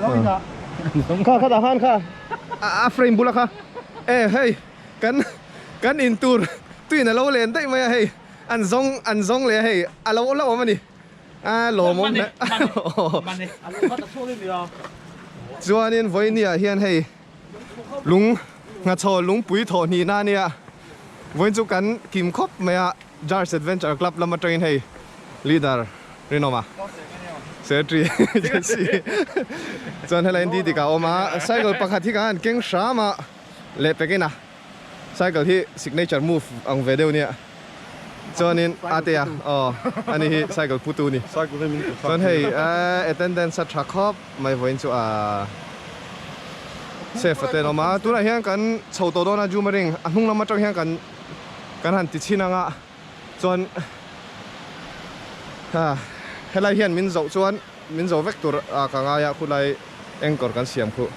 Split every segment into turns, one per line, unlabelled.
ค่ะค่ะทหารค่ะเฟรมบุลค่ะเฮ้ยกันอินตูร์ตุยน่ะเราเล่นได้ไหมเฮ้ยอันซงเลยเฮ้ยเรามันนี่โลมมันเนี่ยจวนนี้วันนี้เฮียนเฮ้ยลุงงาชอลุงปุ๋ยถอนี่น่าเนี่ยวันจุกันทีมคบเมียจาร์สแอดเวนเจอร์คลับแล้วมาเทรนให้ลีดเดอร์เรนอมาเซตรีเจสซี่จนให้เราดีดีกับออกมาไซเคิลปกติกันเก่งช้ามาเล็บไปกินนะไซเคิลที่ signature move อังเวเดียวเนี่ยจนนี้อาเตียอันนี้ไซเคิลพูตูนี่จนให้attendance ทรัคคอบไม่วันจุเซฟเตอร์ออกมาตัวไหนเฮียกันชาวโตโดนะจูมาริงอันนู้นเรามาจ้องเฮียกันหันติดชินังอ่ะจนให้เราเห็นมินโจชวนมินโจเวกตัวกางายคุณไลเอ็งกอร์กันเสียมคุณ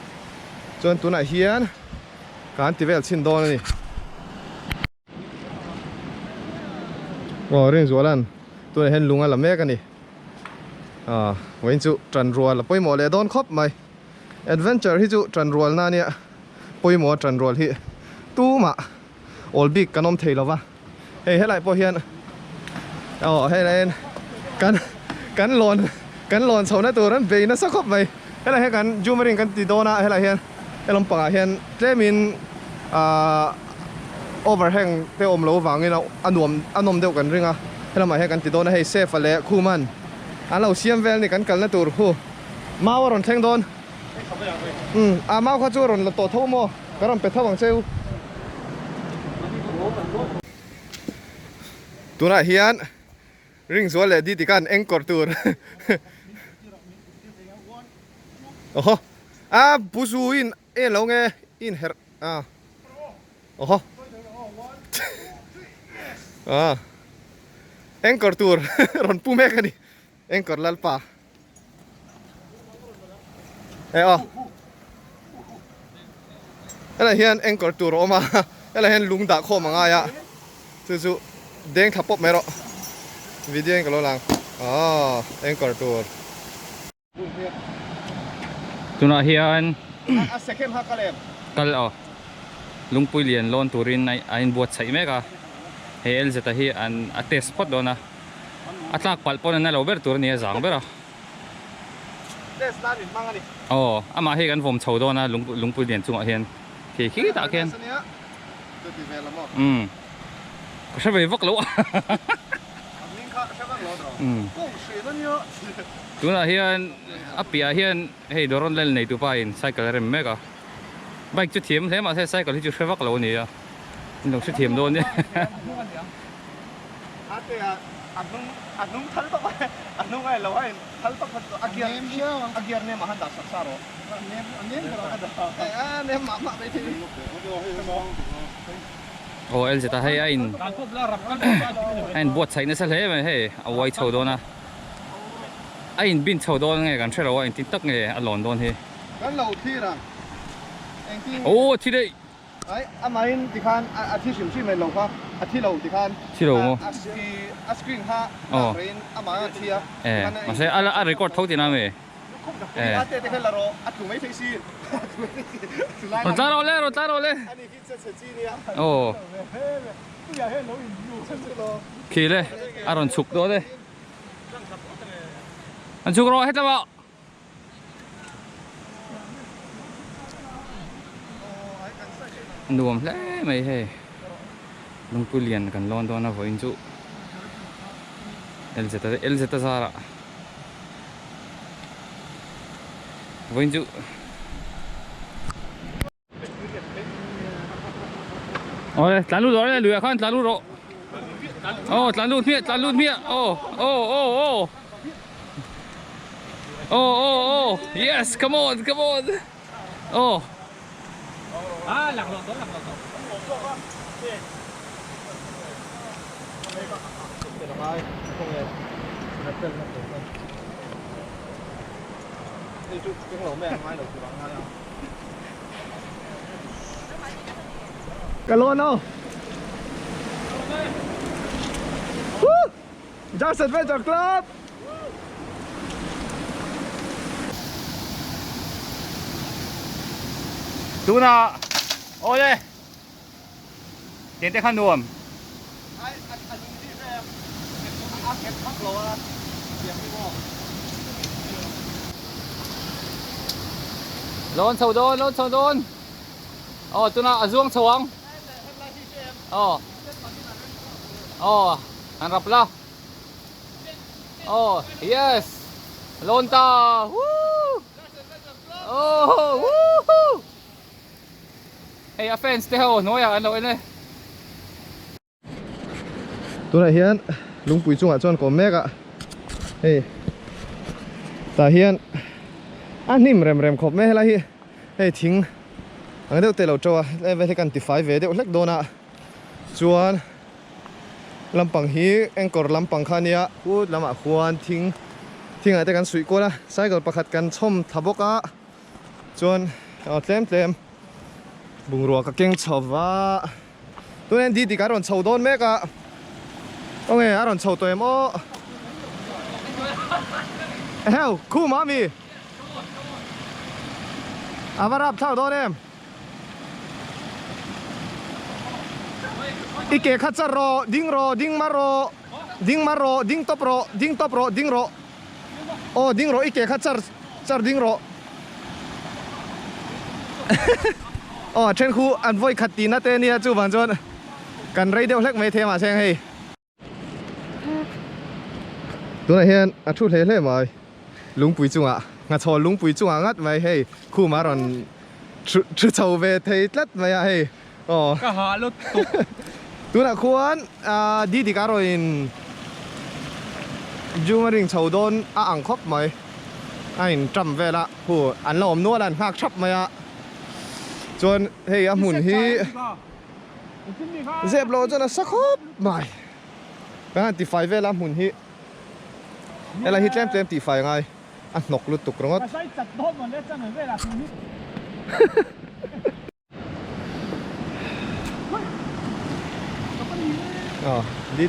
ชวนตัวไหนเฮียนการที่เวลชินโดนนี่ว้าวเรื่องจวนตัวไหนเห็นลุงอะไรแม่กันนี่วันจุจันรัวแล้วไปหมดเลยโดนครบไหมแอดเวนเจอร์ที่จุจันรัวน่าเนี่ยไปหมดจันรัวที่ตู้มาโอลบิกกันน้ำเทลวะเฮ้ยให้ไรพอเฮียนให้ไรกันหลอนโซนตัวนั้นไปนะสักครบไหมให้ไรให้กันจูมาริงกันติดโดนะให้ไรเฮียนให้ลำปางเฮียนเจมินโอเวอร์แฮงเตอมโลวังนี่เราอันนมเดียวกันเรื่องอ่ะให้เรามาให้กันติดโดนะให้เซฟอะไรคู่มันเราเสียมเวลนี่กันนะตัวคู่มาว่าร่อนแทงโดนมาเขาจูร่อนละตัวทุ่มโม่ก็ร่อนเป็ดเท่าวังเซลตัวน่ะเฮียนริงสวนเลยดีติกันเอ็งกอร์ตูร์โอ้โหบุซูอินเราไงอินเฮร์โอ้โหเอ็งกอร์ตูร์รอนปูแม่กันดิเอ็งกอร์ลัลปาอะไรเฮียนเอ็งกอร์ตูร์ออกมาอะไรเฮียนลุงด่าโคมังไงอะสู้ๆเด้งทับปุ๊บไหมหรอวิดีโอกันแล้วลังเอ็งกอร์ตูร์
ตัวน่ะเฮียน
second ฮักกันเลย
กันลุงปุยเลียนลอนตูรินในอันบวชใส่ไหมกะเฮลจะตะเฮียอันเทสพอดโดนะอัตลักปัลปอนนั่นเราเบิร์ตัวนี้จังเบอร์
เทสนาดินมังอันนี้
อามาเฮกันผมชาวโดนะลุงปุยเลียนจุงเฮียนขี้ตาเฮียนก็ใช่ไปวักแล้วตัวน่ะเฮียนปีเฮียนเฮ้ยโดนเล่นในตัวไปไซเคิลเรมเมกะไบค์จุดเทียมเท่มาไซเคิลที่จุดใช้วักแล้วนี่ต้องจุดเทียมโดนเนี่ย
อันนู้นทัลต้องไปอันนู้นไงเราให้ทัลต้องอาเกียร์เนี่ยมาหันดักสักสารเนี่ยเราหันดักเนี่ยมาไปที่
โอ้เอลจะตาให้ไอ้บวชใส่ในเสลไหมเฮ้เอาไว้ชาวโดนะไอ้บินชาวโดนไงกันใช่หรอไอ้ติดตักไงอลอนโดนเฮ้
กันเราที่ละ
โอ้ที่ได้
อามาอินที่คันอาทิตย์ชิมไม่ลงครับอาทิตย์เราที่คัน
ที่เรา
อาสกรีนฮะเรนอามาอาทิตย์
มาใช่อะไรก็ท้องที่นั่นเอง
อาเตะที่เราอาถูไม่ใช่ซี
รถตาเราเลย
อันนี้คิดจะซีเนี่ย
โอ้ขี่เลยอารอนฉุกตัวเลยอันฉุกรอให้ตะบ่ดูมเลยไม่เฮ้ลุงปุเลียนกันลอนตัวน่ะพออินจูเอลเซตาซาระพออินจูโอ้ยตาลูดเลยเหลือข้างตาลูดโอ้ตาลูดเมียโอ้ yes come on โอ้
หลังหลอก
กะโลนเอาจัสเซนเวจคลับ
ดูนะโอ้ยเดี๋ยวจะขันนวมโดนเสาโดนโดนเสาโดนอ๋อตัวน่ะSan Zawngอ๋ออ๋อharap lah oh yes lonta woo oh woo hey offense te ho nói à nói này
ตัวไหนเฮียนลุงปุ๋ยจุงอ่ะจวนก่อแม่กะเฮ้ยตาเฮียนอันนิ่มเร็มขอบแม่ละเฮียเฮ้ยทิ้งอันเดียวเตะเราจัวเอ้ยเวทีกันติดไฟเวเดียวเล็กโดนอ่ะจวนลำปังฮีเอ็งกอร์ลำปังคานียพูดลำอ่ะควรทิ้งไอ้แต่กันสุยกูละใส่กับประคัดกันช่อมทับกะจวนเอาเต็มบุงรัวกะเก่งชอบว่าตัวนั้นดีดีการอนชาวโดนแม่กะโอเคอารอนชาวตัวเอ็มโอเฮ้ยคู่มามีอามารับชาวโดนเอ็มอีเกขัดจะรอดิ้งมาโรดิ้งตบโรดิ้งโรโอ้ดิ้งโรอีเกขัดจะดิ้งโรอ๋อเช่นคู่อันไว้ขัดตีนัดเตนี่จู่บันจวนกันไรเดียวเล็กไม่เทมาเช่งให้ตัวไหนเห็นอัดชุดเล่มาลุงปุ๋ยจุงอ่ะงัดชอลุงปุ๋ยจุงอ่ะงัดไม่ให้คู่มารอนชุดชาวเวทเลัดไม่ให้อ๋อ
ก็หาลุตุก
ตัวน่ะควรดีการอินจูมาริงชาวโดนอ่างคบไหมไอ้จำเวลาผู้อันล้อมนัวดันหักชับไหมอ่ะจนเฮียหมุนฮีเจ็บโลจนสักครบไม่การตีไฟเวลาหมุนฮีอะไรฮิตเต็มตีไฟไงอ่ะนกลุดตุกรงดอ๋อ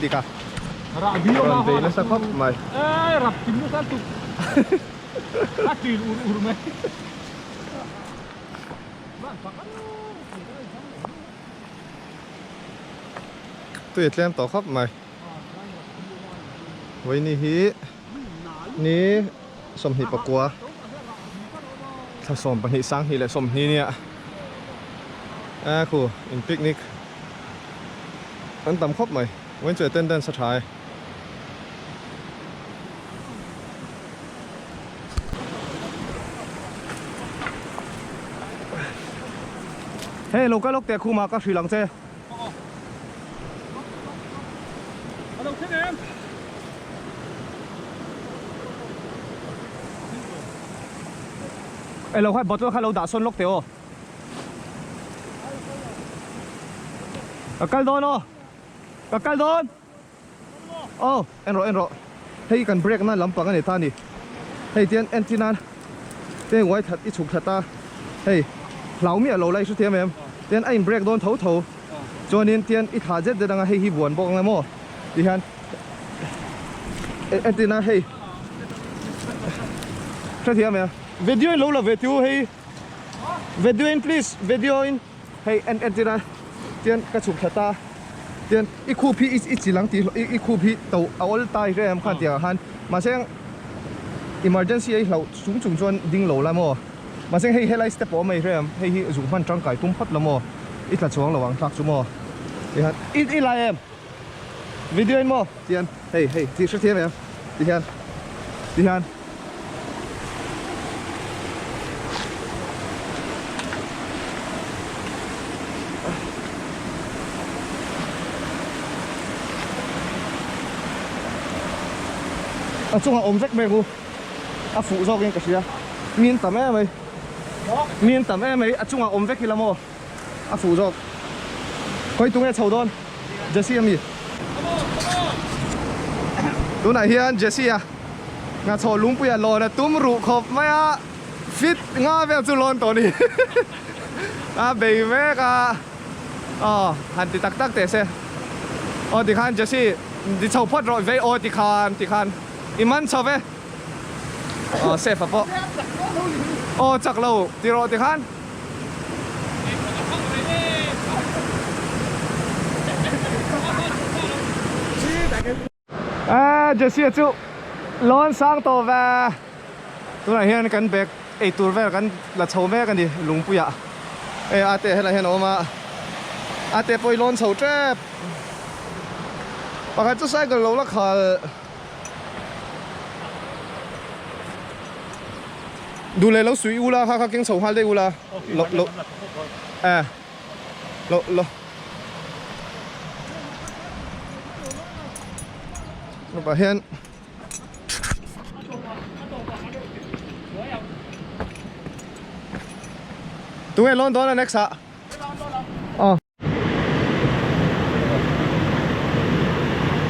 ดีกะรอนเดนสักครบไม่
รับกินด้วยกันตุกถ้าจีนอุรไหม
ตัวเต็มต่อครับไหมไว้นี่ฮีนี่สมหิปกัวถ้าสมปนิสังฮีและสมฮีเนี่ยคูอินปิกนิกอันต่ำครบไหมไว้เจอเต้นสุดท้ายเฮ้ยลูกก็ลูกเตะคู่มาก็สีหลังเจ้ไอ้เราค่อยบอทว่าข้าเราด่าส้นลูกเตะกัลโดนอ๋อกัลโดนโอ้เอ็นโรเฮ้ยกันเบรกนั่นลำปังกันเนี่ยท่านี่เฮ้ยเตียนเอ็นที่นั่นเตียนไว้ถัดอีฉุกถัดตาเฮ้ยเหล่าเมียเราไล่สุดเทียมเอ็มเตียนไอ้เบรกโดนเท้าจวนนี้เตียนอีถาเจ็ดเดือดงาให้ฮีบวนบอกไงโม่ดิฮันเอ็นที่นั่นเฮ้ยใช่เทียมเอ็มวิดีโอรู้ละวิดีโอเฮ้ยวิดีโอ in please วิดีโอ in เฮ้ยเอ็นที่นั่นเตียนกระฉุกถัดตาเตียนอีคู่พี่อีจีหลังตีอีคู่พี่ตัวเอาอลตายเรื่องขันเตียงหันมาเช่น emergency ไอ้เราสูงจนดิ้งโหลละโม่มาเช่นให้ไล่สเต็ปออกมาเรื่องให้จุกมันจังไก่ตุ้มพัดละโม่อีกระช่วงระวังทักจุโม่ดิฮันอีไลเอ็มวิดีโอโม่เตียนเฮ้ยที่สุดเทียมเอ็มดิฮัน中學我唔識咩喎，輔助嘅嗰時啊，面揼咩咪？面揼咩咪？中學我唔識嘅啦麼？輔助，佢當嘅臭多，Jesse 咪。ตัวไหนเฮียนเจสซี่อะงาโชลุงปุยอะรอนะตุ้มรูขอบไหมอะฟิตงาเวลจุลอนตัวนี้เบย์แม่กะอ๋อหันติตักเตะเซ่อ๋อติคันเจสซี่ดิชาวพัดรอยเวอ๋อติคันอีมันชอบเว้อ๋อเซฟปะอ๋อจักเราติโรติคัน จะเสียจุร้อนสร้างตัวแวตัวไหนเห็นกันเบกไอตัวแวกันละโชว์แม่กันดิลุงปุยะอาเตะให้เราเห็นออกมาอาเตะปล่อยร้อนโชว์แจ๊บปากจะใส่กันเราละขาดูเลยเราสุยอูละค่ะเก่งโชว์ฮัลได้อูละเราปะเห็นตัวเองร้อนตัวนั้น next อะอ๋อ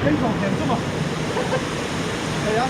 เป็นของแข็งใช่ไหมใช่ยัง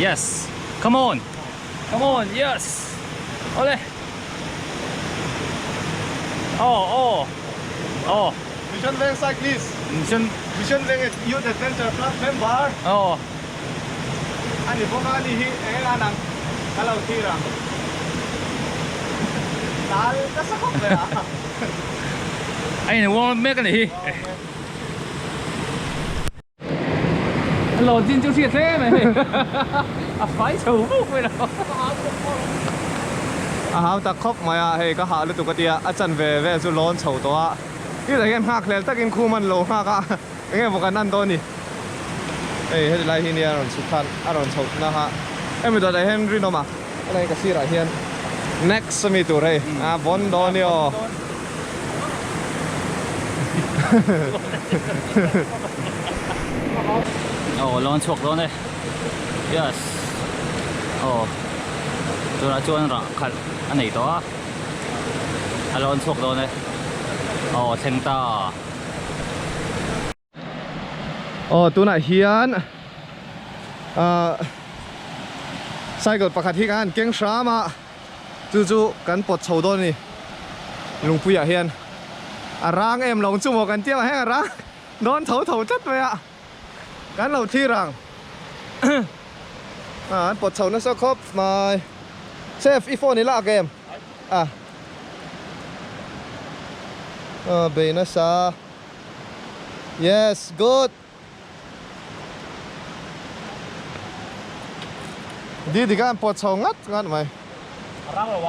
Yes come on yes ole oh
Mission Wang cyclist Mission Wang youth adventure club member อันนี้พวกนี้ที่เอ็งนั่งฮัลโหลที่รังตาจะสักคนเลยอ่ะ
ไอ้เนี่ยว่าแม่กันดิ老金就是这么啊快手不会了
หาตะคบมาเฮ้ก็หาเลยตุกเตียอาจารย์เวจุร้อนเฉาตัวนี่แต่ยังหักเลยถ้ากินคู่มันโลหักอ่ะยังบอกกันนั่นตัวนี่เฮ้ยอะไรที่นี่อร่อยสุดพันอร่อยเฉานะฮะไม่ตัวใดเห็นรีโนมาอะไรก็สิระเฮียน next มีตัวเลยบอลโดนเนี่ย
ร้อนฉกร้อนเลย yes ตัวละจวนหลังขัดอันไหนตัวร้อนฉกร้อนเลยเชงตา
ตัวไหนเฮียนใส่กดประคัดที่กันเก่งช้ามาจู่ๆกันปลดโฉดนี่ลุงปุยเฮียนร่างเอ็มหลงจู่หมกันเตี้ยวให้ร่างโดนเถาจัดไปอ่ะกันเราที่รังปลดโฉนั่นสักครบมาเซฟอีโฟนี่ละเกมเบนัสyes goodดีดีกันปลดโฉงัดไหม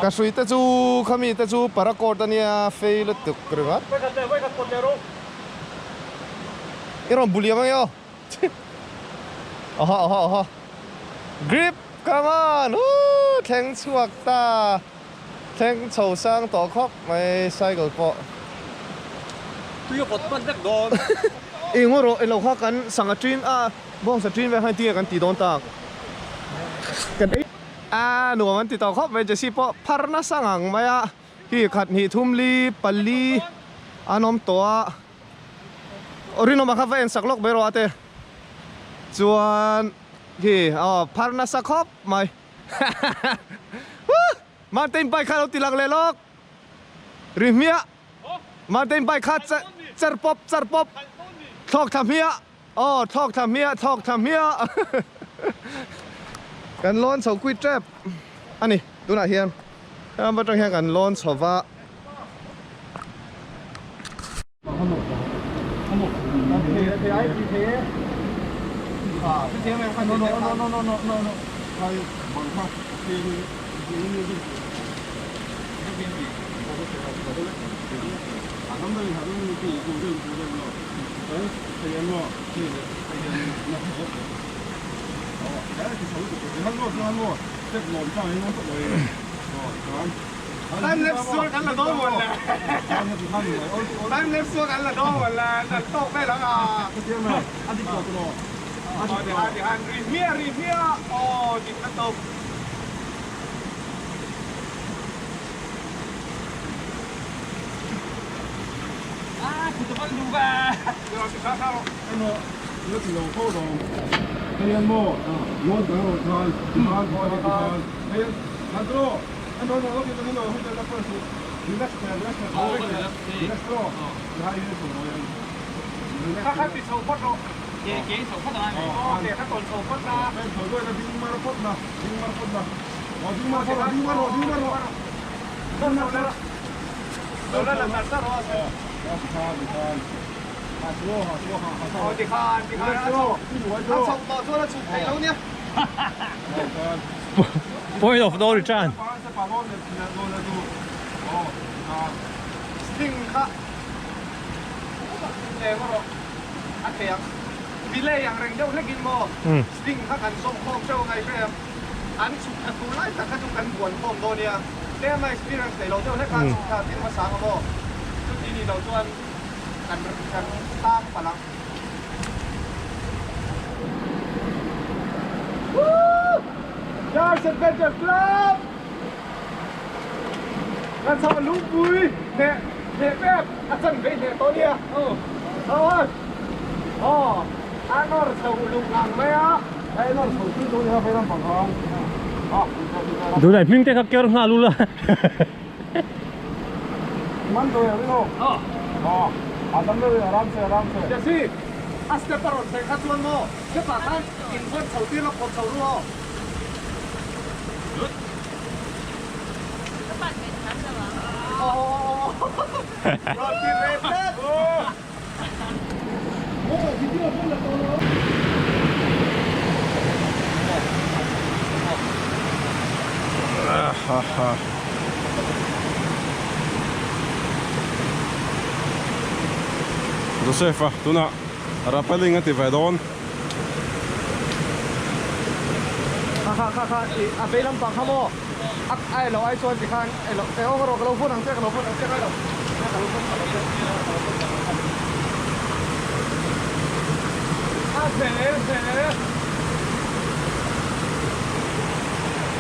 กระสุยตะจูขมีตะจูปรากฏเนี่ยเฟลตุกกระงัดอีรอนบุลีมั้งyo grip come on แทงสวกตาแทงโฉสร้างต่อครบไม่ใส่กดปะตัวกดมันนักโดนเองว่าเราข้ากันสั่งสตรีนบ้องสตรีนไปให้ที่กันตีโดนตากกันหนูมันติดต่อครบไปจะสิปะพารณสังหังไหมที่ขัดหิทุ่มลีปัลลีนมตัวริโนมาคาเฟ่สักลกเบรอเตจวนที่พารณสักครบไหมมาเต็มไปข้าเราติลังเลยลกริมเมียมาเต็มไปข้าจัดปบทอกทำเมียทอกทำเมียกันร้อนเสากุยแจ๊บอันนี้ดูหน่าเฮียนมาต้องเฮียกันร้อนเสาว่าตั้งเล็บซัวกันละโดนหมดเลยตั้งเล็บซัวกันละโดนหมดเลยแต่ตกได้แล้วอันที่กดตัว รีเมียโอ้จิตกระตุก
คุณจะมาดูกันเดี๋ยวสิครับไอ้โม่เลือกสิ่งของเราเฮียนโม่โม่ตัวเราทานพอดีทานเฮียนฮัลโหลอันนั้นเราคิดว่าเราหุ่นจะรับผิดชอบดีนักแสดงดีนักแสดงดีนักโลได้ยินส่งมาถ้าติดโซ่พัดเราเก๋ๆโซ่พัดอะไรเดี๋ยวถ้าตอนโซ่พัดนะเป็นโซ่ด้วยนะดิ้งมาราพัดนะดิ้งมาราพัดนะดิ้งมาพัดดิ้งมาโรดิ้งมาโรนั่นนั่นเราเล่นหนักซะรอสิ看，好多，
哦，你看，他从到做了出配楼呢。
Point of no return
สติงค่ะเอ๋ก็รออัดเทียงวิเล่อย่างเร่งเจ้าเล็กกินโมสติงค่ะกันส่งข้อเจ้าไงใช่ไหมอันสุดตัวไล่แต่ก็ต้องกันบวนข้อมโดนเนี่ยเรื่องไม่ experience ในเราเจ้าเล็กการสุดท้ายที่มาสร้างโมชุดนี้เราชวนกันสร้างพลังยาเสร็จเป็นจักรครับงั้นสาวลุงปุ้ยเนี่ยแบบอาจารย์เป็นเนี่ยตัวเนี่ยเอาอ๋ออันนั้นสาวลุงลังไหมอ่ะไอ้นั่นสาวที่ตัวเนี่ยไปนั่งฝั่งทาง
ดูไหนพิ้งเต้กับเกลือหาลูละ
มันตัวอย่างนี้เนาะอาจารย์เลยอารามเสียสิอาสเตปารอนใส่ข้าวชวนโม่เจ้าป่าท่านกินคนสาวที่เราคนสาวรู้โอ้รอที่เรเต้โอ้ที่เดียวพุ่งเลยตัวนู้น
ดูเซฟอ่ะตัวน่ะรับไปลิงก์ที่เวดอน
ค่ะอาเบลล์ปังขโมไอ้เราไอ้ส่วนสิคันไอ้เราแต่ว่าเราพูดทางเจ้าเราพูดทางเจ้าเราเสร็จ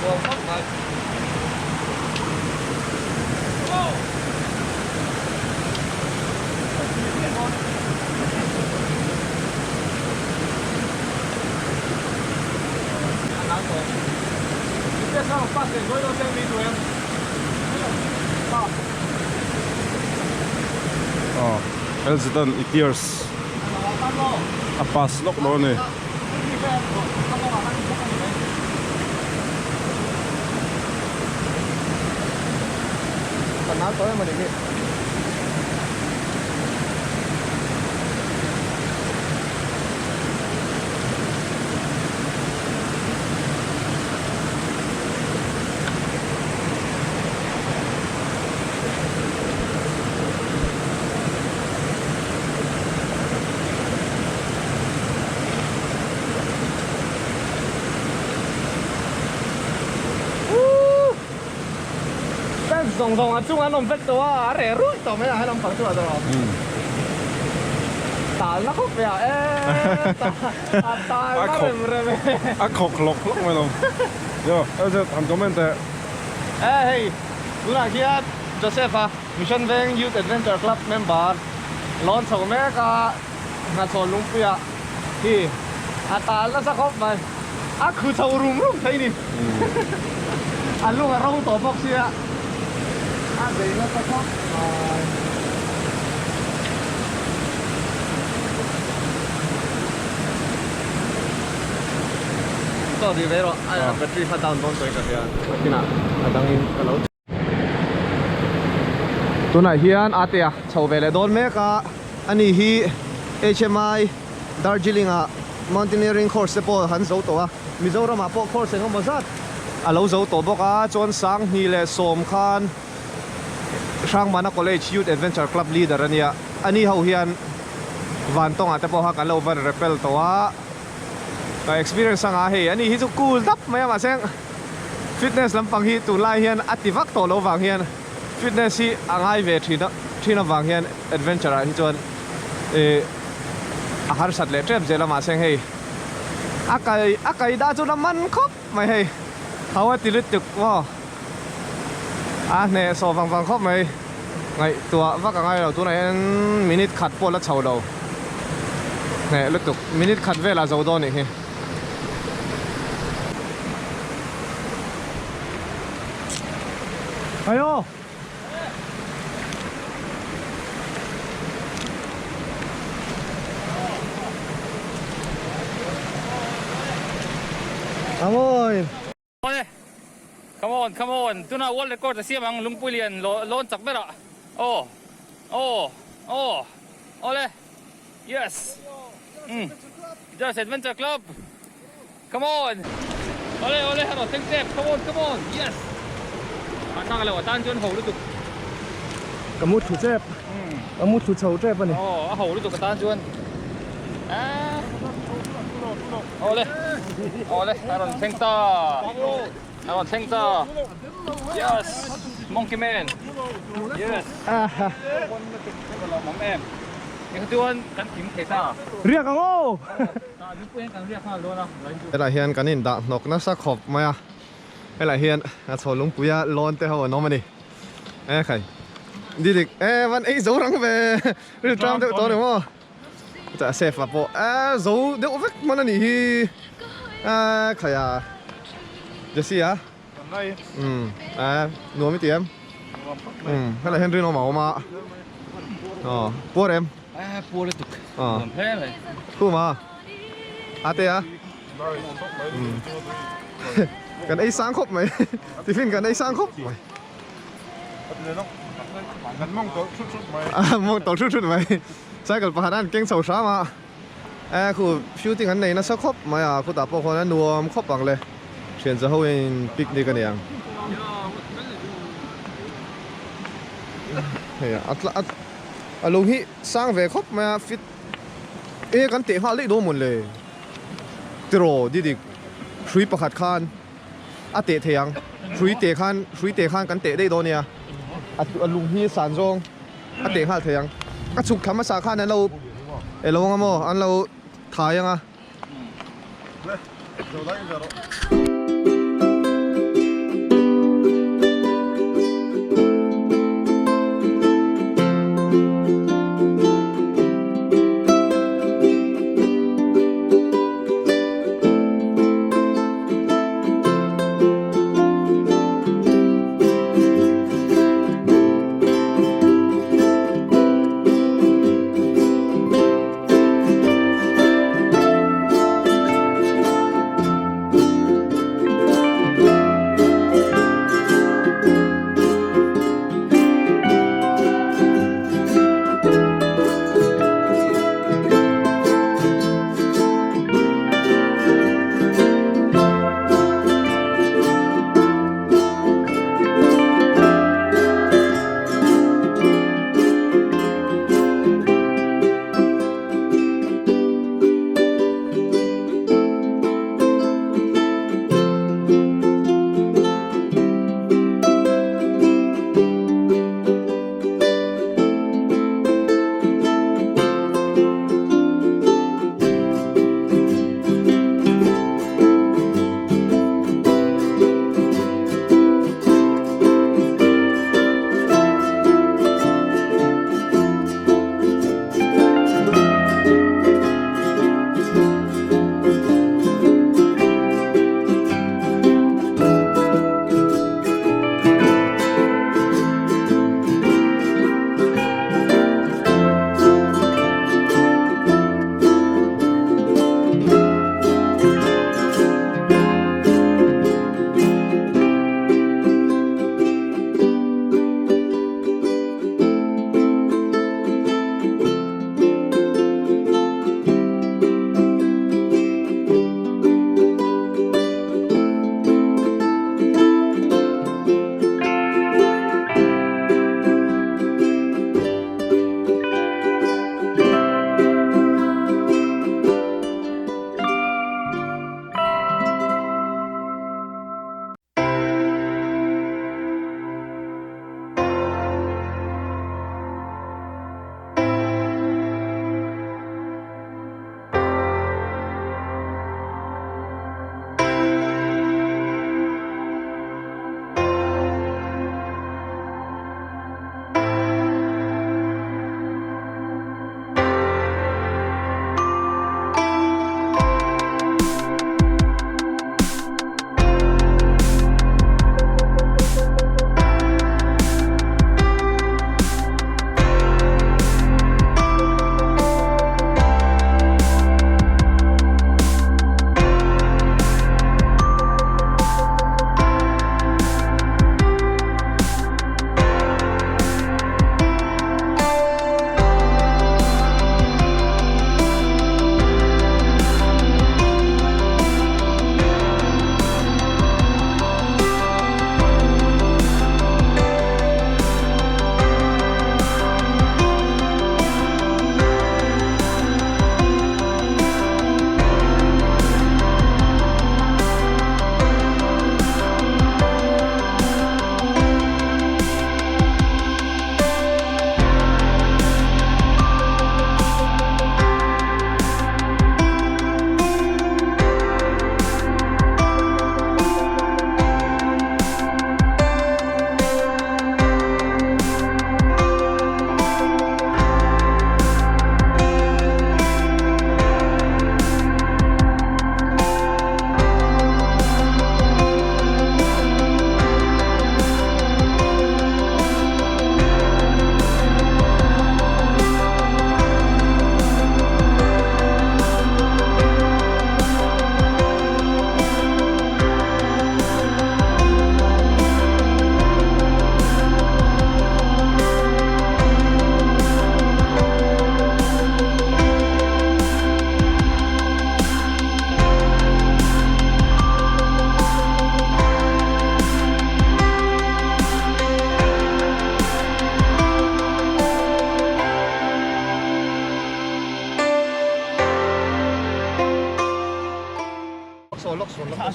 โอ้ฟังไปโอ้Essa parte de dois não tem medo mesmo.
Elzidan itiers. Apas nok lo ne.
Karena tu yang mana ni? Song at sungan ng pekto are root to may halang pang tuwa to. Tal na ko pa tal na reme.
Akok lok mo no. Yo, else han komente.
Hey, mula kia Joseph Mission Veng Youth Adventure Club member. Lon sa America Nghachawl Lungpui hi atal na sa kop man. Aku sa rum thấy ni. Anh luôn rong to bok siya. Để nó có thoát rồi thì vậy rồi battery phát down con tôi cả kìa nào đang in cái lỗ tôi này hiền atia chầu về lại đón mấy cả anh hi HMI Darjeeling mountaineering course po han zo to Mizoram po course ng mazat alo zo to boka chon sang hi le som khan Sang Mana College Youth Adventure Club leader ania ani hau hian van tong ate po ha kan lo van repel to ka experience anga he ani hi chu cool tap mai ma seng fitness lampang hi tu lai hian ativak to lo wang hian fitness hi angai ve thina wang hian adventure hi chon a har sat le trap zela ma seng he akai da chu naman khop mai hei hawa tilit tuk mo nè so vang khop mai ngai tua va ka ngai lo tu này minute khat po la chau lo nè lut tuk minute khat ve la zo do ni hi ayo Amoy.
Ole. Come on. Tu na wall record sa siya ang Lungpui lian lon chak bera. Oh. Ole. Yes. Just Adventure Club. Come on. Ole, hano, step. Come on. Yes. Ata ka lawa tan jon ho lu tu.
Kamut thu chep. Kamut thu chau chep ani.
Oh, ho lu tu ka tan jon. Ole, Aaron Sengta. Yes, Monkey Man. Yes. Mong em. Yang tuan kan kim theta.
Riak ang o.
Ni puan kan riak ha lo na.
Ela hian kanin da nok na sa khop maya. Ela hian Nghachawl Lungpui ya lon te ho no mani. Khai. Didik van ei zo rang ve. Ri tram de to de mo. Chả xe phạt bộ dấu đeo vết mà nó nỉ khởi giờ gì á nuôi mấy tiền hay là Henry nó màu mà bố em
Bố lên tục. Thế này.
khu mà tê á gần ấy sáng khóc mày thì phim gần ấy sáng khóc mày mong tổ chút màyใช่กับประธานเก่งสาวสามาคือฟิวติ้งอันไหนนะสักครบมาคือตัดพวกคนนั้นรวมครบบังเลยเชิญจะเข้าไปปิกนิกกันอย่างเฮ้ยลุงฮีสร้างเวครบมาฟิตกันเตะฮาลิโดหมดเลยตรอดิช่วยประคัดคานเตะเทียงช่วยเตะคานกันเตะได้โดเนี่ยลุงฮีสันซงเตะฮาเทียงก็ฉุกคำมาสาขานั้นเราเราว่าโมอันเราถ่ายยังอ่ะ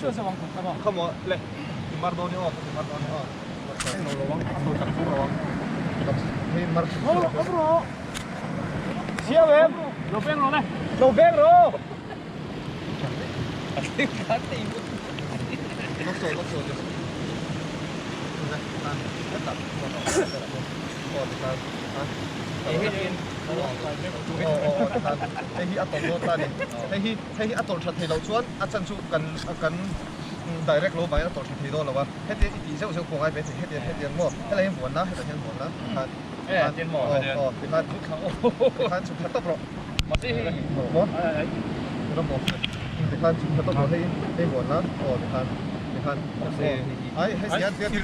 ช่วยสว่างครับผม
เข้ามาเลยมาโดนนี่ออกมาโดนนี่ออกเราระวังโดนจับตัวระวังให้มาโอ้โหเชี่ยวเว้ย
เราเป็นเราเลย
เราเบรกโร่
ติดขาตี
ล็อกโซ่ล็อกโซ่นะตัดก่อนตัด
เฮ้ยเอ็น
ให้ฮีอัตโตโนตานี่ให้ฮีอัตโตชัดให้เราชวนอัดชันชูกันdirect โลไปอัตโตชัดให้โดนหรอวะให้เดี๋ยวอีกทีเช้าคงไอ้เป็นให้เดี๋ยวมั่วให้เราเห็นหัวนะให้เราเห็นหัวนะ
เจนหมอเนี่ย
ที่การทุกครั้งที่การชุดทัตต์ปลอก
มาสิ
มั่วเราบอกที่การชุดทัตต์ปลอกให้หัวนะที่การไอ้ให้เสียเดียวที่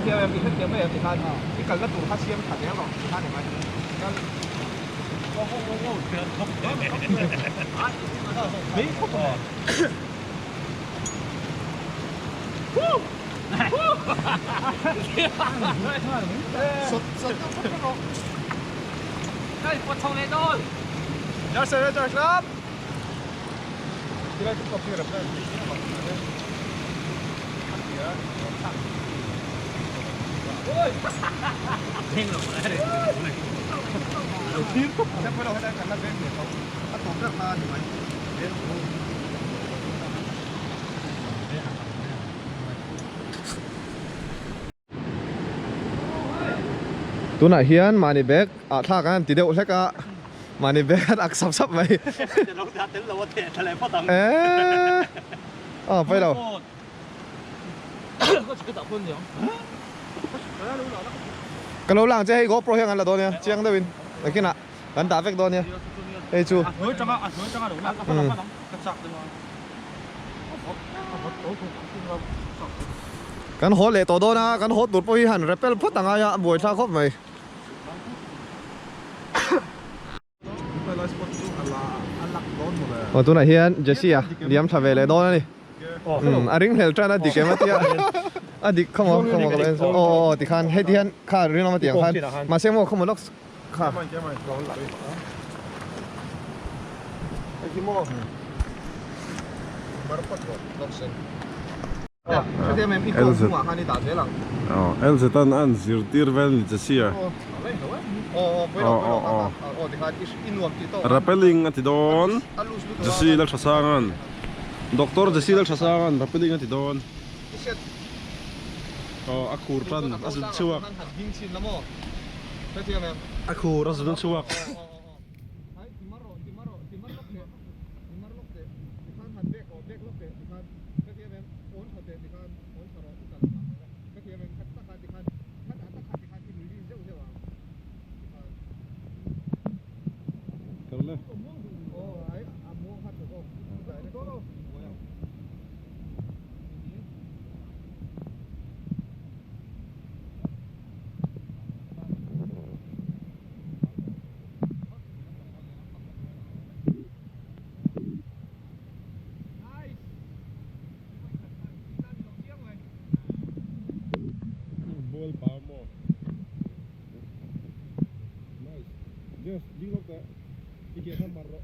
เดียวยังที่เดียวไม่ยังที่การที่การกระตุ้นข้าเชี่ยมขัดยังหรอกที่การอย่างไรกันโอ้โหเดือดครบเฮ้ยครบสด
ได้ปวดท้องเลยโดน
ยาเสร็จแล้วครับที่แรกก็พี่รับได้
เพ่งหรอกเลย
ทีมจะไปเราให้ได้กันแล้วเว้ยเขาถ้าตกราคาอยู่ไหมตัวไหนเฮียนมาในแบกท่ากันตีเดียวใช่กะมาในแบกอักซับไป
จะลงดัดเต็มเราเตะทะเลพ่อตัง
ไปเรา
ก็จะตัดคนเดียว
กันเราหลังจะให้ก็โปรเฮียงกันละตัวเนี้ยเชียงได้วินแต่กินอ่ะกันด่าเฟกตัวเนี้ยเฮ้ยจู
เฮ้ยจังอ่ะเฮ้ยจังอ่ะเดี๋ยวนะพ่อตังกระชักเลย
กันโหดเลยตัวโดนะกันโหดดูดโปรยหันแรปเปิลพูดต่างกันบวยท่าครบไหมตัวไหนเฮียนเจสซี่อะเลี้ยมทาเวเลยโดนนี่อาริงเฮลทรานะดิเกมาที่อ่ะดิเข้ามากันเลยติคันให้ที่ฮันข้าเรื่องมาที่คันมาเชื่อมเข้ามาล็อกข้าไอ้ที่โม่มารับปัดล็อกเซน这边没屁股，我看你打谁了？Else
dan anser dir väl lite ser.
Det här är enormt idag.
Rappelling at idon. Jasi lal chasangan. Doktor Jasi lal chasangan. Rappelling at idon. Akur plan. Azun chuak. Akur azun chuak. Yes, ding up there. Ike han marro.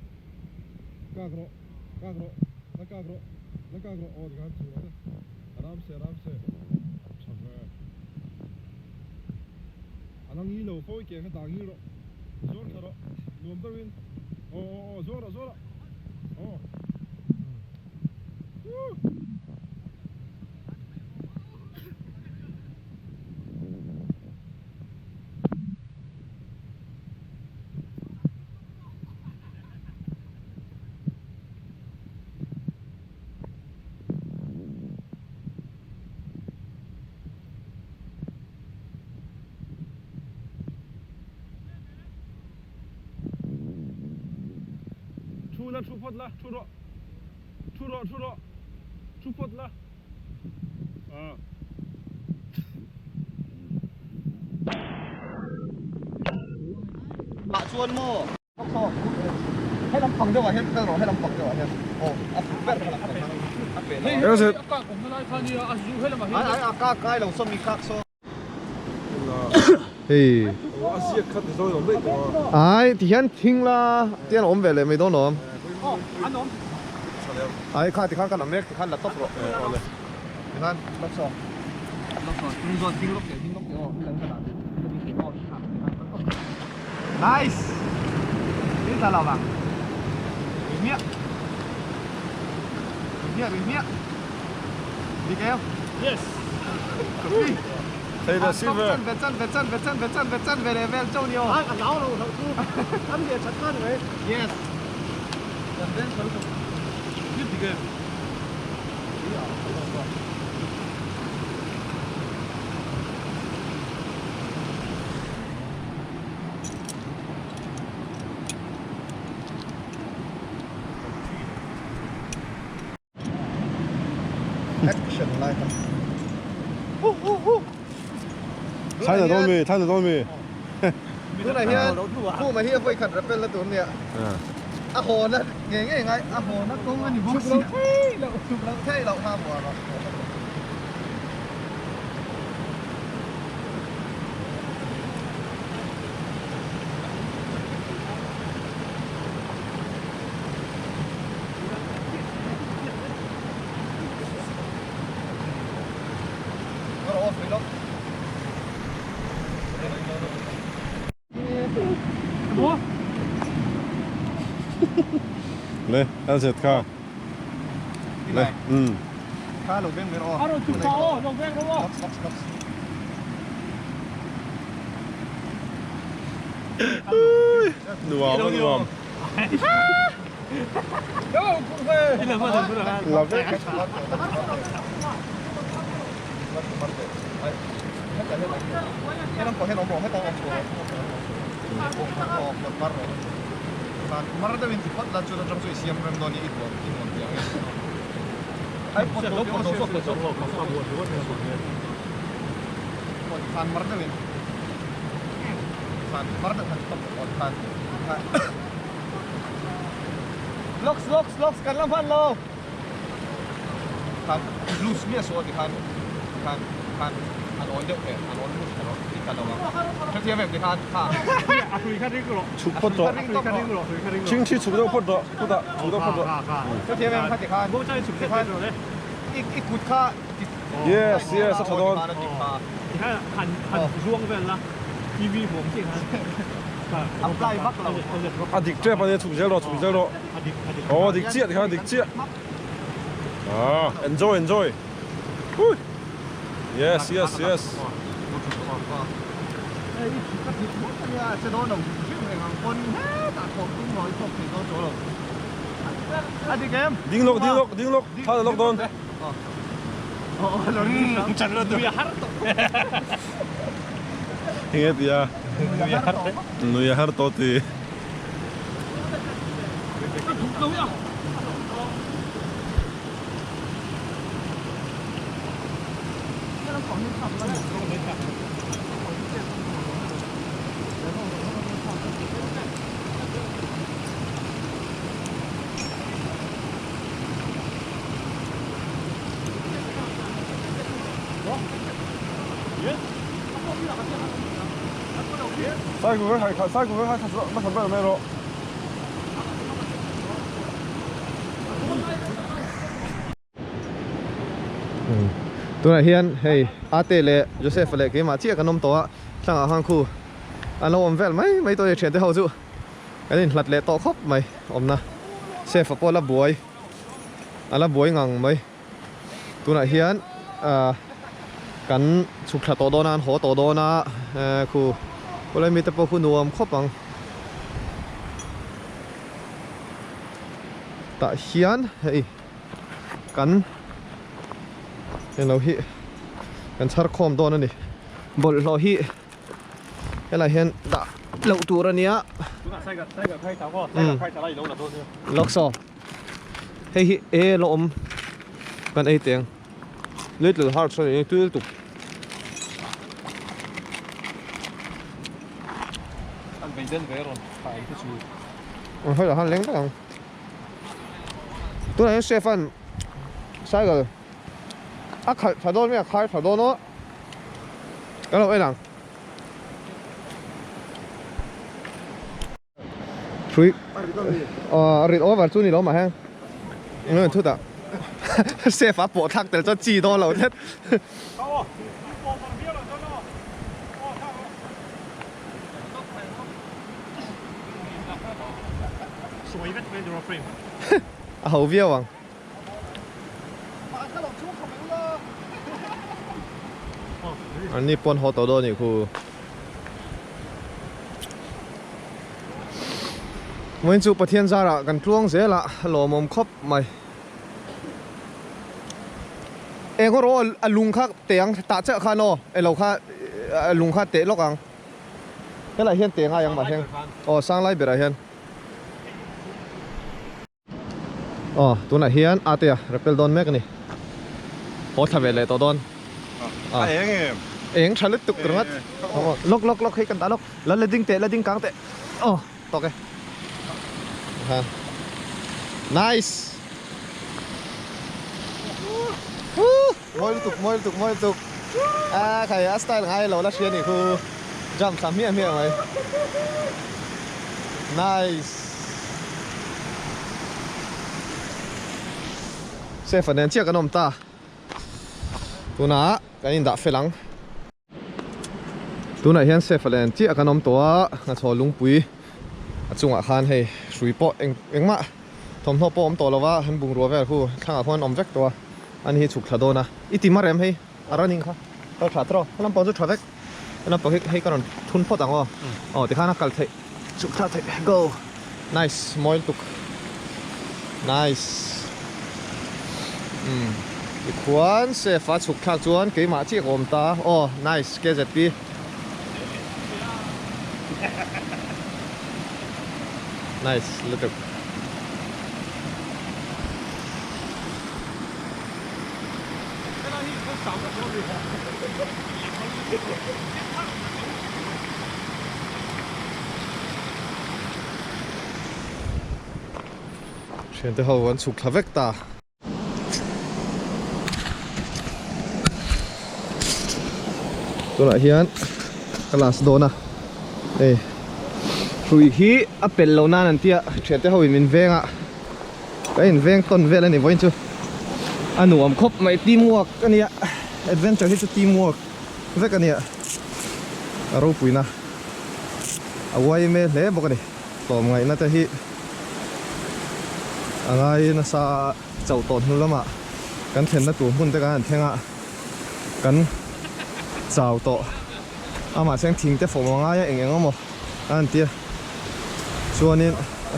Kagro. Oh, dikan chuwa. Aram se. Chave. Anang yi lo fo ike han dang yi ro. Zor tharo. Lom da win. Zora. Woo. Chupot la, churo. Chupot la. Bà chuôn mô. Hay lắm phẳng cho vào hết, cái nó hay lắm phẳng cho vào hết. Bẹt là phẳng. Hey, Else.
Cái lòng xôm mi khác xô. Hey.
Asia cut is all the way.
Ai thì hắn thinh là tiền ổn về lại mấy đó nó.
Anh ổn.
ไอ้ข้าที่ข้างกันอเมริกที่ข้างละตบหรอเอาเลยที่ข้างล็อกสองทิ้งโดนทิ้งล็อกเดี๋ยวทิ้งล็อกเดี๋ยวเล่นขนาดนี้จะมีเสียงออกที่ข้างnice นี่ตาเราบ้างเมียดีแก้ว
Yes.
เฮ้ยเดี๋ยวซิลเวอร์เวจันเวเลเจ้าเดียว
啊，老了，他们也成看没
yes
两边成熟，有几个？action
来ครับ
睇得到未？睇得到未？
ตัวไหนเฮียคู่มาเฮียไปขัดระเป็นละตัวเนี่ยอาโหนะไงอาโหนะตรงอันนี้บุกสิเราถูกเราใช่เราห้ามหัวเราเราออกไปแล้ว
来，安set卡。来，
ข้าหลบเบ้งไม่รอ
เอาถูกเขาลงแรกแล้ววะ
ดูอ่ะดูอ่ะ
เดี๋ยวคุณเว้ยเดี๋ยวมาถึงแล้ว
เราเป็น
ให้น้องขอให้น้องบอกให้ต้องออกตัวออกหมดมาร์มาร์ได้เป็นสิบพันล้านจุดจำจุดเสียมเริ่มโดนอีกตัวอีกหมดอย่างไอ้ปวดตัวปวดตัวปวดตัวหมดฟันมาร์ได้เป็นฟันมาร์ได้ทันต้องอดฟันล็อกกันแล้วพันโลฟันลูสเมียสวดฟันอันอ่อนเยอะเลยอันอ่อนลูกอันอ่อนที่กันเราเทียบแบบที่ฟันค่ะ
축포도 칭치 축도 포도 포다 축도 포도
เทียบแบบที่ฟันพวกเจ้าสุดที่ฟันอีกกุดค่า
yes yes ขอโทษ
你看很装的啦 EV ผมจริงครับ
ทำใกล้บักเรา
啊딕제把你出去了哦딕제你看딕제 아 enjoy yes
ไอ้กระถิ่นเนี่ยจะโดนหนุ่มชื่อเพลงของคนตัดผมตุ้งหอยตกถึงโดนโจรอันนี้เกม
딩록 다들 록돈
잘로 누야 하루 또
잉에디야 누야 하루 또티
누야
사이구를 할 갔어 나 선배 매로
ตัวไหนเฮียนเฮ้ยอาเต้เล่โยเซฟเล่เกมาเชี่ยกันนมตัวช่างอาหารคู่อันเราอมแวลไม่ตัวเฉียนที่เขาจู่อันนี้หลัดเล่ต่อครบไหมอมนะเซฟปอละบวยอันละบวยงังไหมตัวไหนเฮียนกันสุขตัวโดนานหัวตัวโดนะคู่ก็เลยมีแต่พวกคุณรวมครบบังตะเฮียนเฮ้ยกันเราฮิกันชาร์คอมตัวนั่นดิบอลเราฮิอะไรเห็นตะเราตัวนี้
ใส่กับใครสาวก็ใครจะไล่ลงหลังตัวเนี่ย
ล็อกซอเฮ้ยลมกันเตียงเลือดหรือฮาร์ดใช่ไหมตื้อตุก
อันเป็นเดินเวรอนไปที่ชู
เฮ้ยเราหันเล้งตั้งตัวไหนเซฟันใช่กัน啊，太多咩？太多咯。咁咯，喂人。Free。啊，日我話做你攞埋香。Thu ta xe phá bộ thắc để cho chi đó lâu hết hậu viêu à anh đi pon họ tàu đó nhỉ khu mình chụp bát thiên ra là gần chuông dễ là lò mồm khóc mày em có rồi lùng khác tiếng tạ trợ khá nó em lâu khác lùng khác tệ lóc ăn cái này hiện tiếng ai ăn mà hiện sang lại biệt là hiệnตัวไหนเฮียนอาเตียรับเป็นโดนแม่กันนี่โอ้ทำเวลาตัวโดนเองฉันลึกตุกกระมัดล็อกให้กันตาล็อกแล้วเลดิ้งเตะเลดิ้งกลางเตะต่อแกnice มวยตุกใครสไตล์ไงเราลักเชียนี่คือจำสามเมียไหม nice xe phần đèn chiếc cái nôm ta tu ná cái nhìn đã phê lắng tu này hiện xe phần đèn chiếc cái nôm toa Nghachawl Lungpui chung à khan hay suy po eng mạ thom thọ po to là wa han bung ruwa ve khu thang khon om vek to an hi chuk thado na iti ma rem hei araning kha to tha tro lam po chu thavek lam po hei karon thun pho tang ti khana kal thei chuk tha thei go nice moil tuk nice khuan se fa chuk thak chuan ke ma chi om ta nice KZP nice lutuk chuyện tới hậu vẫn chuk thavek ta tôi lại hiến class đồn à đây rồi hi apel lâu na anh tia chuyện tới hồi mình veng ạ cái mình veng tuần về là này vui chưa anh nuông khóc mày teamwork cái này adventure hết teamwork vậy cái này rồi bùi na away me lẽ bọc này tóm ngày na tới hi ngày na sa chậu tồn hơn lắm ạ cái thuyền nó tụm hun tới cái thuyền ạ cái chào to mà xem thình tới phố mà ngay anh em mà anh tia cho nên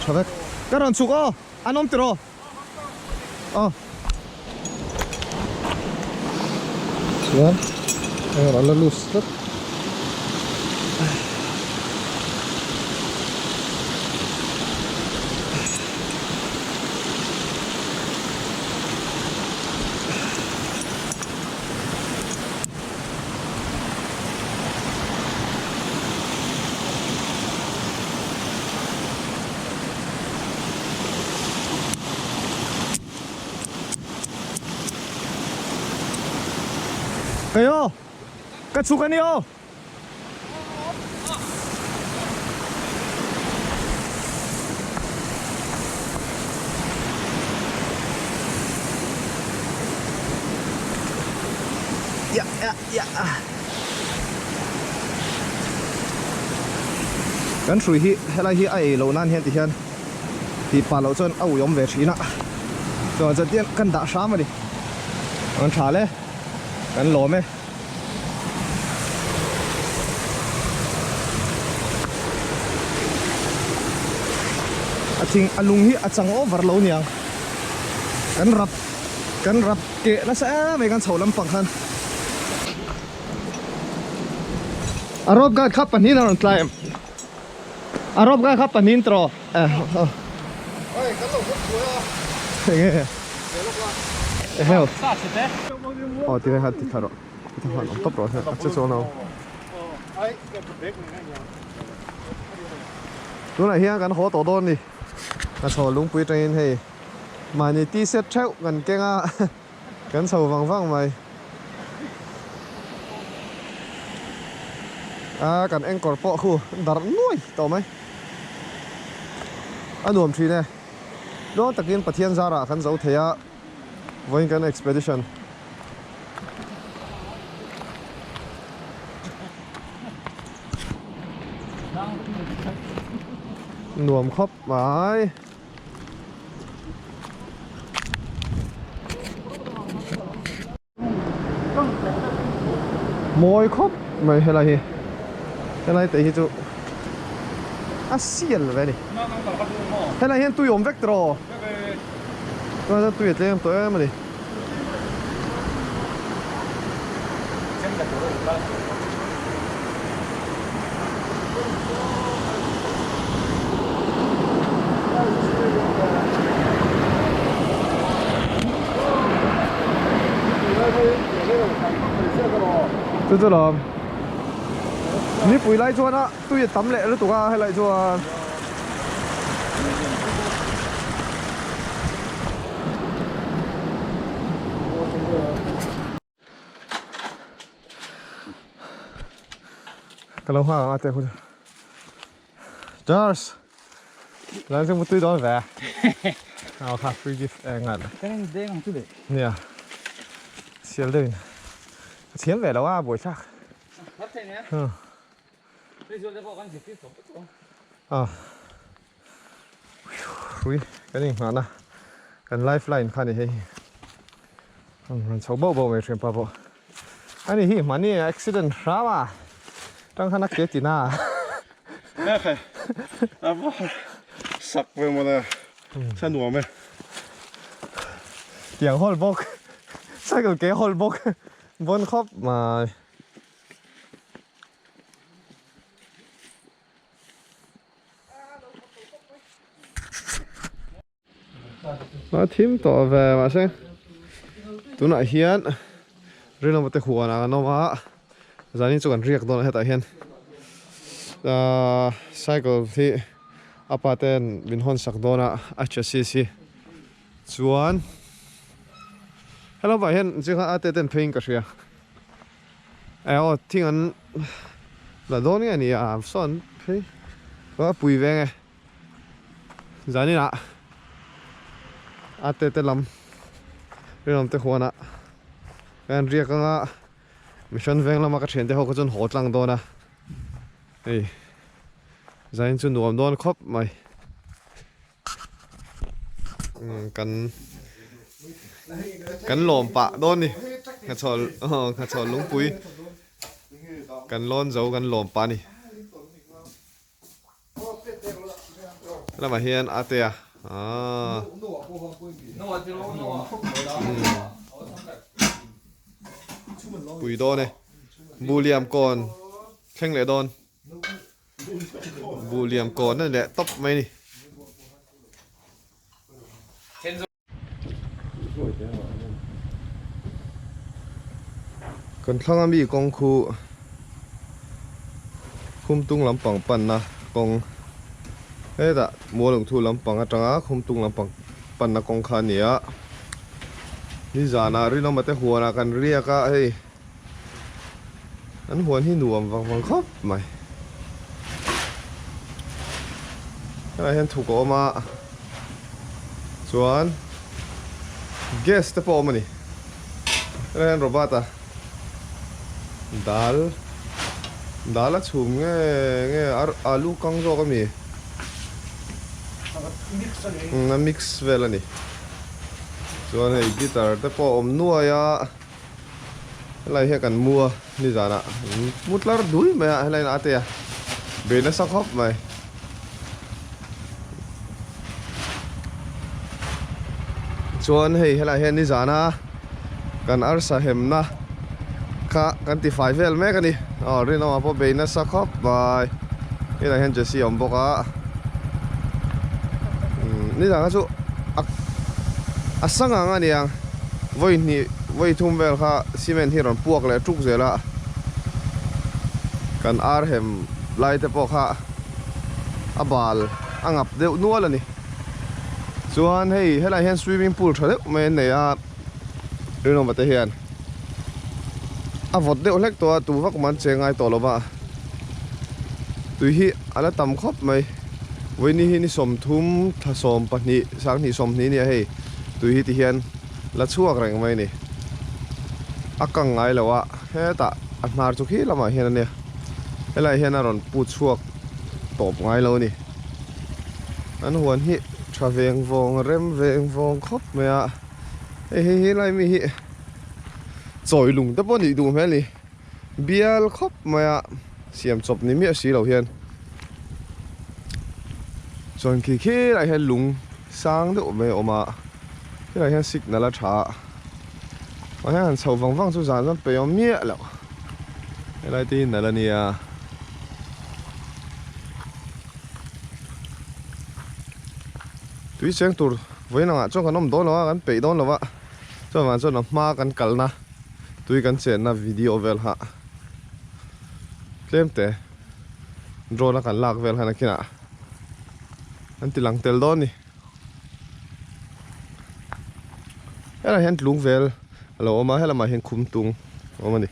cho phép các bạn chụp anh om tiro xuống anh là loose kayo katsukan niyo ya kan sui hi helai hi ai lo nan hian ti hian ti pa lo chon au yom ve thina to cha tian kan da sha ma ni an tha le kan lo me a thing alung hi achang over lo niang kan rap ke na sa me kan chholam pang khan arop ga khap panin on climb arop ga khap panin tro oi kan lo khut chu ya heo thì hay thì tharo thì thằng nó top rồi chắc cho nào lúc này hiện gần hồ tổ đôn đi Nghachawl Lungpui trên thì mà nhỉ tí xét treo gần cái ngã gần sầu vàng mày gần anh còn bỏ khu đặt nuôi tàu mấy ăn đuồm chi này đó takin pathian zara kan zo theya voin kan expedition nuam khop mai môi khop mày hay là gì cái này tại chỗ xiên vậy đi hay là hiện tôi ôm vector tôi tôi lên tôi mà đi tôi làm ní bụi lại cho nó tôi tắm lẹ nó tụi hay lại cho cái lồng hoa ở đây thôi Charles làm sao một túi đó về nào khác free gift ngàn
cái này đen không chứ đấy
nè xịn lên chiến về đâu à buổi sáng
hấp thế nhé bây giờ để có con gì tiếp tục
ui cái này mà na cái lifeline khai này hay cháu bao mấy chuyện bao anh này hi mà này accident sao mà trong khán kia tí na
Okay. Sặc về một là sao nuông mày?
tiếng hol bốc sao cái kế hol bốc vốn khóc mà nó thím tỏ về mà xem tôi nói hiền riêng là một cái hồ nào nó mà giờ này cho cần riêng đó là hết tại hiền cycle thì apaten bin hon sak do na HCC chuan hello ba hiền chỉ có apaten paying ka ria ai thing an là do ni ani a son pay có pui ve nge giờ này nè apaten lam riêng làm tới hồ na anh riêng cái mission veng lama ka thian te ho ko chon hot lang do na ei zain chu nuam don khop mai kan lom pa don ni Nghachawl Lungpui kan lon zo kan lom pa ni lama hian atea pui do ne buliam kon khleng le don buliam konนั่นแหละtop mai ni kan thlang ami kong khu khum tung lampang pan na kong heta Muallungthu lampang atanga khum tung lampang pan na kong khania ni zana ri no mate huana kan ria ka hei an huan hi nuam wang khop mai cái này thuộc có mà chuan gas te po mani cái này robot à dal là chum nghe alu căng rồi cái gì nó mix về là nè chuan này guitar te po nuôi ya lại hay cần mua đi ra nè mút lát đuôi mày hay là ate à bên nó sắc hấp mày chuan hei helai hian ni zana kan arsa hem na kha kan ti fai vel mek ani rin ma po beina sa khop bai helai hian jesi om boka ni zana chu asanga nga niang voi thum vel kha cement hi ron puak le truk zela kan ar hem lai te po kha abal angap deuh nual ani chuan hei helai hian swimming pool thale men nei a rino mate hian a vot deuh hlek to tu vak man chengai to lova tui hi ala tam khop mai วันนี้นี่สมทุ่มถ้าสมปนิสังนี่สมนี้เนี่ยเฮ้ยตุยที่เฮียนละชั่วแรงไหมนี่อักกังไงแล้ววะเฮ้ยแต่อันมาจุกี้ละมาเฮียนเนี่ยเฮ้ยไรเฮียนอรอนปูดชั่วตบไงแล้วนี่อันหัวนี่ทราเวงวงเร็มเวงวงครบไหมอะเฮ้ยไรมีจอยลุงแต่ปนอีดูไหมนี่เบียร์ครบไหมอะเสียมจบนี่มีสีเหล่าเฮียนส่วนขี้ไรเห็นลุงสร้างด้วยไม่ออกมาที่ไรเห็นสิกนั่นละช้ามาเห็นชาวฟังสุสานมันไปเอาเมียแล้วอะไรที่นั่นละเนี่ยตุยเสียงตัวไว้หน่ะจ้องกันน้ำโดนแล้วกันไปโดนแล้ววะจ้องมันจ้องน้ำมากันกัลนะตุยกันเสียนะวิดีโอเวลฮะเล่มแต่โดนแล้วกันลากเวลฮะนักขี้น่ะอันที่หลังเตลโดนนี่เฮ้ยเราเห็นลุงเวลเราเอามาให้เรามาเห็นคุมตุงเอามาดิ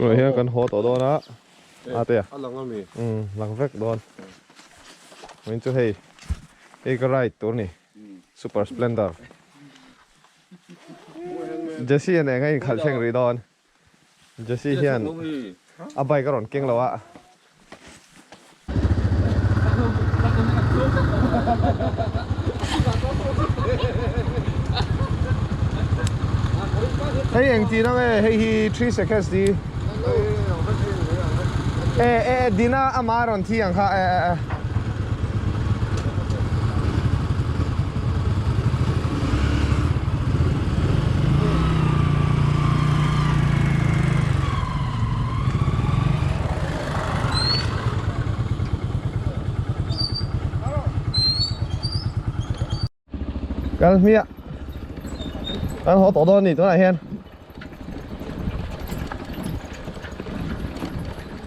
ตัวเฮียกันโหตัวโดนนะอาเตีย
หลังก็มี
หลังเวกโดนมันจะให้เอกไรตัวนี้ซูเปอร์สเปลนเดอร์เจสซี่เนี่ยไงขัดเชิงรีดอนเจสซี่เฮียนอาใบกระหล่อนเก่งแล้วอะเฮ้ยอย่างจีนั่งเฮ้ย3 seconds ดีดีน่าอามารอนที่อย่างค่ะกันมีอ่ะกันหัวตัวโดนนี่ตัวไหนเฮียน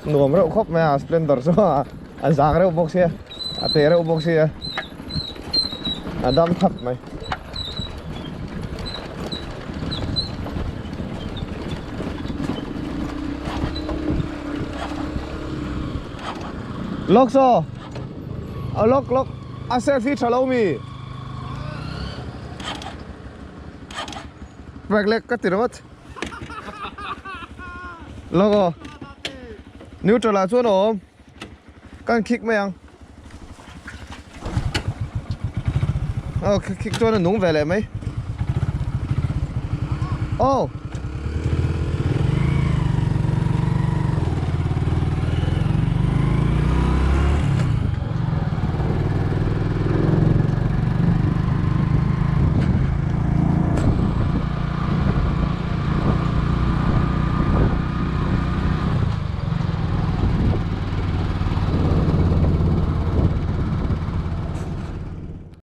หนุ่มเร็วครบไหมอ่ะสเปลนเดอร์ใช่ไหมอันสางเร็วบ็อกซี่อันเตะเร็วบ็อกซี่อันดำทับไหมล็อกโซ่เอาล็อกอาเซลฟี่ชาโลมีแบกเล็กก็ติดรถแล้วก็นิวตรลาช่วยหนูการคลิกไหมยังเอาคลิกช่วยหนุ่มไปเลยไหมโอ้